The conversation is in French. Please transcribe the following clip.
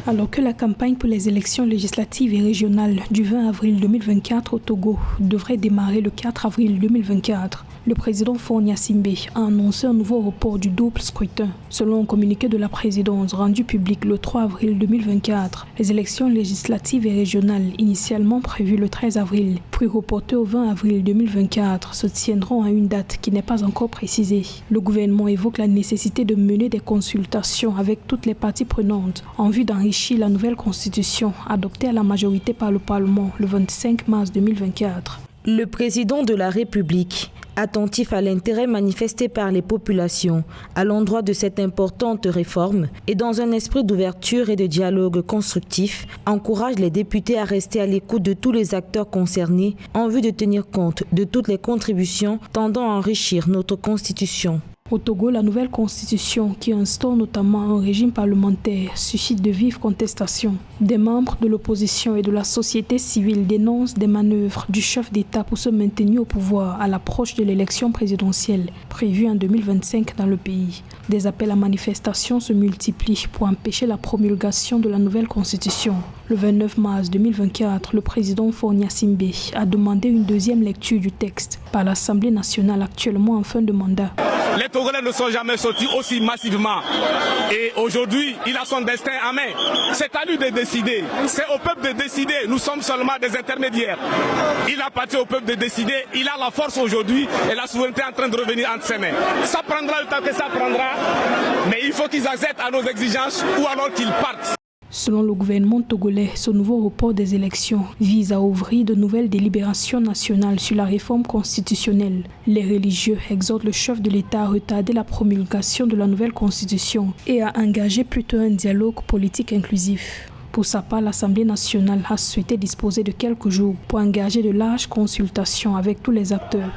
Alors que la campagne pour les élections législatives et régionales du 20 avril 2024 au Togo devrait démarrer le 4 avril 2024, le président Faure Gnassingbé a annoncé un nouveau report du double scrutin. Selon un communiqué de la présidence rendu public le 3 avril 2024, les élections législatives et régionales initialement prévues le 13 avril, puis reportées au 20 avril 2024, se tiendront à une date qui n'est pas encore précisée. Le gouvernement évoque la nécessité de mener des consultations avec toutes les parties prenantes en vue d'enrichir la nouvelle constitution adoptée à la majorité par le Parlement le 25 mars 2024. Le président de la République, attentif à l'intérêt manifesté par les populations à l'endroit de cette importante réforme et dans un esprit d'ouverture et de dialogue constructif, encourage les députés à rester à l'écoute de tous les acteurs concernés en vue de tenir compte de toutes les contributions tendant à enrichir notre constitution. Au Togo, la nouvelle constitution, qui instaure notamment un régime parlementaire, suscite de vives contestations. Des membres de l'opposition et de la société civile dénoncent des manœuvres du chef d'État pour se maintenir au pouvoir à l'approche de l'élection présidentielle prévue en 2025 dans le pays. Des appels à manifestation se multiplient pour empêcher la promulgation de la nouvelle constitution. Le 29 mars 2024, le président Faure Gnassingbé a demandé une deuxième lecture du texte par l'Assemblée nationale actuellement en fin de mandat. Les Togolais ne sont jamais sortis aussi massivement. Et aujourd'hui, il a son destin en main. C'est à lui de décider. C'est au peuple de décider. Nous sommes seulement des intermédiaires. Il appartient au peuple de décider. Il a la force aujourd'hui et la souveraineté est en train de revenir entre ses mains. Ça prendra le temps que ça prendra, mais il faut qu'ils acceptent à nos exigences ou alors qu'ils partent. Selon le gouvernement togolais, ce nouveau report des élections vise à ouvrir de nouvelles délibérations nationales sur la réforme constitutionnelle. Les religieux exhortent le chef de l'État à retarder la promulgation de la nouvelle constitution et à engager plutôt un dialogue politique inclusif. Pour sa part, l'Assemblée nationale a souhaité disposer de quelques jours pour engager de larges consultations avec tous les acteurs.